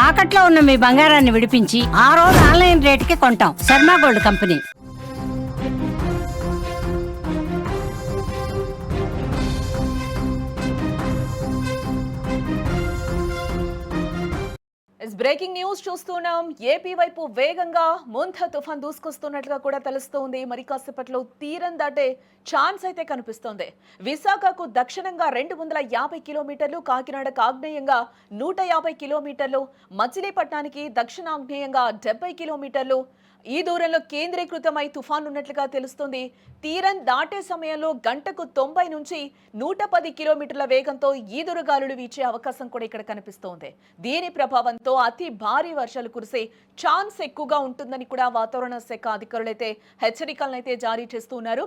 తాకట్లో ఉన్న మీ బంగారాన్ని విడిపించి ఆ రోజు ఆన్లైన్ రేటుకి కొంటాం. Sharma gold company. Breaking news చూస్తున్నాం. ఏపీ వైపు వేగంగా మోంథా తుఫాన్ దూసుకొస్తున్నట్లుగా కూడా తెలుస్తోంది. మరి కాసేపట్లో తీరం దాటే ఛాన్స్ అయితే కనిపిస్తోంది. విశాఖకు దక్షిణంగా 250 కిలోమీటర్లు, కాకినాడకు ఆగ్నేయంగా 150 కిలోమీటర్లు, మచిలీపట్నానికి దక్షిణాగ్నేయంగా 70 కిలోమీటర్లు ఈ దూరంలో కేంద్రీకృతమై తుఫాన్ ఉన్నట్లుగా తెలుస్తుంది. తీరం దాటే సమయంలో గంటకు 90 నుంచి 110 కిలోమీటర్ల వేగంతో ఈదురుగాలులు వీచే అవకాశం కూడా ఇక్కడ కనిపిస్తోంది. దీని ప్రభావంతో అతి భారీ వర్షాలు కురిసే ఛాన్స్ ఎక్కువగా ఉంటుందని కూడా వాతావరణ శాఖ అధికారులు అయితే హెచ్చరికలను జారీ చేస్తున్నారు.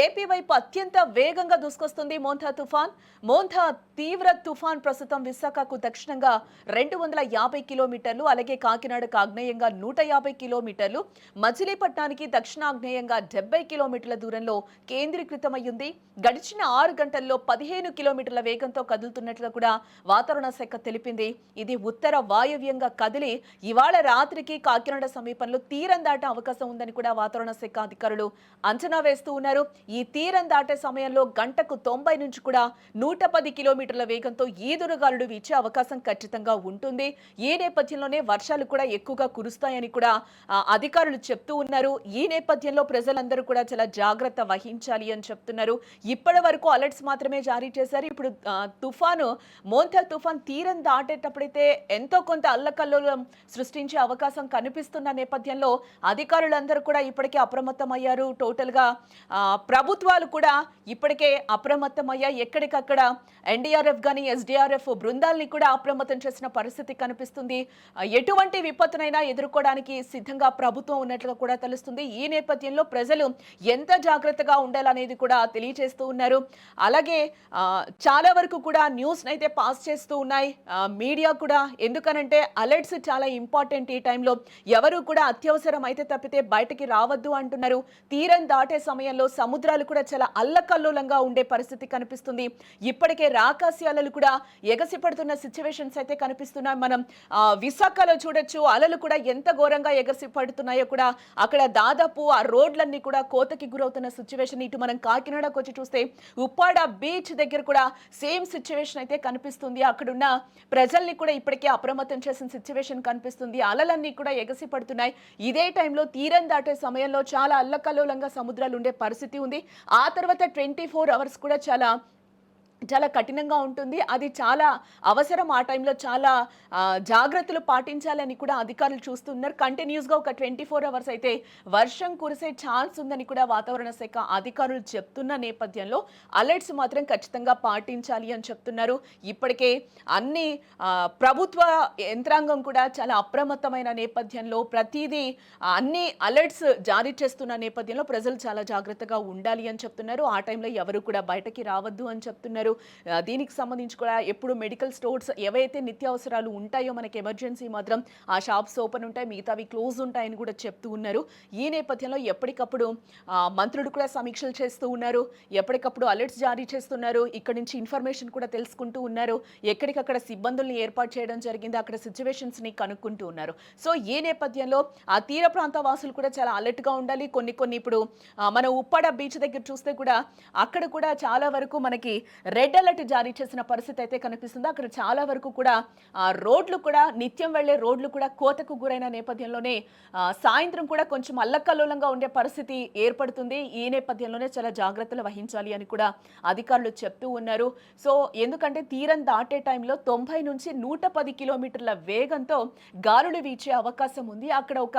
ఏపీ వైపు అత్యంత వేగంగా దూసుకొస్తుంది మోంథా తుఫాన్. మోంథా తీవ్ర తుఫాన్ ప్రస్తుతం విశాఖకు దక్షిణంగా 250 కిలోమీటర్లు, అలాగే కాకినాడకు ఆగ్నేయంగా 150 కిలోమీటర్లు, మచిలీపట్నానికి దక్షిణాగ్నేయంగా 70 కిలోమీటర్ల దూరంలో కేంద్రీకృతమయ్యింది. గడిచిన 6 గంటల్లో 15 కిలోమీటర్ల వేగంతో కదులుతున్నట్లుగా కూడా వాతావరణ శాఖ తెలిపింది. ఇది ఉత్తర వాయవ్యంగా కదిలి ఇవాళ రాత్రికి కాకినాడ సమీపంలో తీరం దాటే అవకాశం ఉందని కూడా వాతావరణ శాఖ అధికారులు అంచనా వేస్తూ ఉన్నారు. ఈ తీరం దాటే సమయంలో గంటకు 90 నుంచి కూడా 110 కిలోమీటర్ల వేగంతో ఈదురుగాలులు వీచే అవకాశం ఖచ్చితంగా ఉంటుంది. ఈ నేపథ్యంలోనే వర్షాలు కూడా ఎక్కువగా కురుస్తాయని కూడా అధికారులు చెప్తూ ఉన్నారు. ఈ నేపథ్యంలో ప్రజలందరూ కూడా చాలా జాగ్రత్త వహించాలి అని చెప్తున్నారు. ఇప్పటి వరకు అలర్ట్స్ మాత్రమే జారీ చేశారు. ఇప్పుడు మోంథా తుఫాన్ తీరం దాటేటప్పుడైతే ఎంతో కొంత అల్లకల్లోలం సృష్టించే అవకాశం కనిపిస్తున్న నేపథ్యంలో అధికారులందరూ కూడా ఇప్పటికే అప్రమత్తమయ్యారు. టోటల్ గా ప్రభుత్వాలు కూడా ఇప్పటికే అప్రమత్తమయ్యాయి. ఎక్కడికక్కడ ఎన్డీఆర్ఎఫ్ గాని ఎస్డీఆర్ఎఫ్ బృందాలని కూడా అప్రమత్తం చేసిన పరిస్థితి కనిపిస్తుంది. ఎటువంటి విపత్తునైనా ఎదుర్కోవడానికి సిద్ధంగా ప్రభుత్వం ఉన్నట్లుగా కూడా తెలుస్తుంది. ఈ నేపథ్యంలో ప్రజలు ఎంత జాగ్రత్తగా ఉండాలనేది కూడా తెలియజేస్తూ ఉన్నారు. అలాగే చాలా వరకు కూడా న్యూస్ అయితే పాస్ చేస్తూ ఉన్నాయి మీడియా కూడా. ఎందుకనంటే అలర్ట్స్ చాలా ఇంపార్టెంట్. ఈ టైంలో ఎవరు కూడా అత్యవసరం అయితే తప్పితే బయటకి రావద్దు అంటున్నారు. తీరం దాటే సమయంలో సముద్రాలు కూడా చాలా అల్లకల్లోలంగా ఉండే పరిస్థితి కనిపిస్తుంది. ఇప్పటికే రాకాసి అలలు కూడా ఎగసిపడుతున్న సిచ్యువేషన్స్ అయితే కనిపిస్తున్నాయి. మనం విశాఖలో చూడొచ్చు, అలలు కూడా ఎంత ఘోరంగా ఎగసిపడుతున్నాయో కూడా. అక్కడ దాదాపు ఆ రోడ్లన్నీ కూడా కోతకి గురవుతున్న సిచ్యువేషన్. ఇటు మనం కాకినాడకు వచ్చి చూస్తే ఉప్పాడ బీచ్ దగ్గర కూడా సేమ్ సిచ్యువేషన్ అయితే కనిపిస్తుంది. అక్కడున్న ప్రజల్ని కూడా ఇప్పటికే అప్రమత్తం చేసిన సిచ్యువేషన్ కనిపిస్తుంది. అలలన్నీ కూడా ఎగసి పడుతున్నాయి. ఇదే టైంలో తీరం దాటే సమయంలో చాలా అల్లకల్లోలంగా సముద్రాలు ఉండే పరిస్థితి ఉంది. ఆ తర్వాత 24 అవర్స్ కూడా చాలా కఠినంగా ఉంటుంది. అది చాలా అవసరం. ఆ టైంలో చాలా జాగ్రత్తలు పాటించాలని కూడా అధికారులు చూస్తున్నారు. కంటిన్యూస్గా ఒక 24 అవర్స్ అయితే వర్షం కురిసే ఛాన్స్ ఉందని కూడా వాతావరణ శాఖ అధికారులు చెప్తున్న నేపథ్యంలో అలర్ట్స్ మాత్రం ఖచ్చితంగా పాటించాలి అని చెప్తున్నారు. ఇప్పటికే అన్ని ప్రభుత్వ యంత్రాంగం కూడా చాలా అప్రమత్తమైన నేపథ్యంలో ప్రతిదీ అన్ని అలర్ట్స్ జారీ చేస్తున్న నేపథ్యంలో ప్రజలు చాలా జాగ్రత్తగా ఉండాలి అని చెప్తున్నారు. ఆ టైంలో ఎవరు కూడా బయటకి రావద్దు అని చెప్తున్నారు. దీనికి సంబంధించి కూడా ఎప్పుడు మెడికల్ స్టోర్స్ ఏవైతే నిత్యావసరాలు ఉంటాయో మనకి ఎమర్జెన్సీ మాత్రం ఆ షాప్స్ ఓపెన్ ఉంటాయి, మిగతావి క్లోజ్ ఉంటాయని కూడా చెప్తూ ఉన్నారు. ఈ నేపథ్యంలో ఎప్పటికప్పుడు మంత్రులు కూడా సమీక్షలు చేస్తూ ఉన్నారు. ఎప్పటికప్పుడు అలర్ట్స్ జారీ చేస్తున్నారు. ఇక్కడ నుంచి ఇన్ఫర్మేషన్ కూడా తెలుసుకుంటూ ఉన్నారు. ఎక్కడికక్కడ సిబ్బందుల్ని ఏర్పాటు చేయడం జరిగింది. అక్కడ సిచ్యువేషన్స్ని కనుక్కుంటూ ఉన్నారు. సో ఈ నేపథ్యంలో ఆ తీర ప్రాంత వాసులు కూడా చాలా అలర్ట్గా ఉండాలి. కొన్ని ఇప్పుడు మన ఉప్పాడ బీచ్ దగ్గర చూస్తే కూడా అక్కడ కూడా చాలా వరకు మనకి రెడ్ అలర్ట్ జారీ చేసిన పరిస్థితి అయితే కనిపిస్తుంది. అక్కడ చాలా వరకు కూడా రోడ్లు కూడా నిత్యం వెళ్లే రోడ్లు కూడా కోతకు గురైన నేపథ్యంలోనే సాయంత్రం కూడా కొంచెం అల్లకల్లోలంగా ఉండే పరిస్థితి ఏర్పడుతుంది. ఈ నేపథ్యంలోనే చాలా జాగ్రత్తలు వహించాలి అని కూడా అధికారులు చెప్తూ ఉన్నారు. సో ఎందుకంటే తీరం దాటే టైంలో 90 నుంచి 110 కిలోమీటర్ల వేగంతో గాలులు వీచే అవకాశం ఉంది. అక్కడ ఒక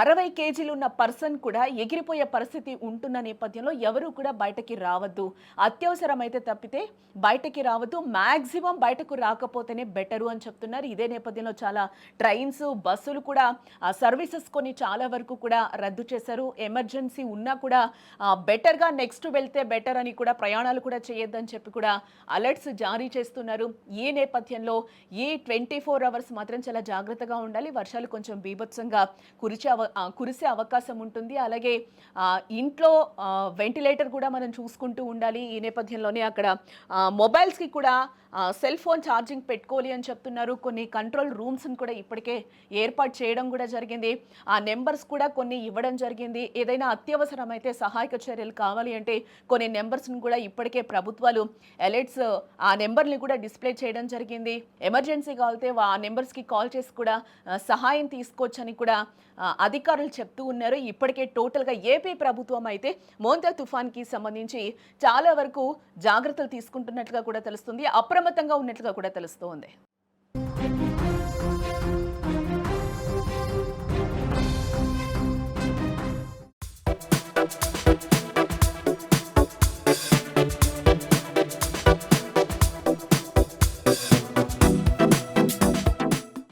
60 కేజీలు ఉన్న పర్సన్ కూడా ఎగిరిపోయే పరిస్థితి ఉంటున్న నేపథ్యంలో ఎవరు కూడా బయటకి రావద్దు. అత్యవసరమైతే తప్పితే బయటకి రావద్దు. మ్యాక్సిమం బయటకు రాకపోతేనే బెటరు అని చెప్తున్నారు. ఇదే నేపథ్యంలో చాలా ట్రైన్స్, బస్సులు కూడా సర్వీసెస్ కొన్ని చాలా వరకు కూడా రద్దు చేశారు. ఎమర్జెన్సీ ఉన్నా కూడా బెటర్గా నెక్స్ట్ వెళ్తే బెటర్ అని కూడా, ప్రయాణాలు కూడా చేయొద్దని చెప్పి కూడా అలర్ట్స్ జారీ చేస్తున్నారు. ఈ నేపథ్యంలో ఈ 24 అవర్స్ మాత్రం చాలా జాగ్రత్తగా ఉండాలి. వర్షాలు కొంచెం బీభత్సంగా కురిసే అవకాశం ఉంటుంది. అలాగే ఇంట్లో వెంటిలేటర్ కూడా మనం చూసుకుంటూ ఉండాలి. ఈ నేపథ్యంలోనే అక్కడ మొబైల్స్కి కూడా సెల్ ఫోన్ ఛార్జింగ్ పెట్టుకోవాలి అని చెప్తున్నారు. కొన్ని కంట్రోల్ రూమ్స్ని కూడా ఇప్పటికే ఏర్పాటు చేయడం కూడా జరిగింది. ఆ నెంబర్స్ కూడా కొన్ని ఇవ్వడం జరిగింది. ఏదైనా అత్యవసరమైతే సహాయక చర్యలు కావాలి అంటే కొన్ని నెంబర్స్ని కూడా ఇప్పటికే ప్రభుత్వాలు అలర్ట్స్ ఆ నెంబర్ని కూడా డిస్ప్లే చేయడం జరిగింది. ఎమర్జెన్సీ కావాలితే ఆ నెంబర్స్కి కాల్ చేసి కూడా సహాయం తీసుకోవచ్చని కూడా అధికారులు చెప్తూ ఉన్నారు. ఇప్పటికే టోటల్గా ఏపీ ప్రభుత్వం అయితే మోంతా తుఫాన్కి సంబంధించి చాలా వరకు జాగ్రత్తలు తీసుకుంటున్నట్లుగా కూడా తెలుస్తుంది. అప్రమత్తంగా ఉన్నట్లుగా కూడా తెలుస్తోంది.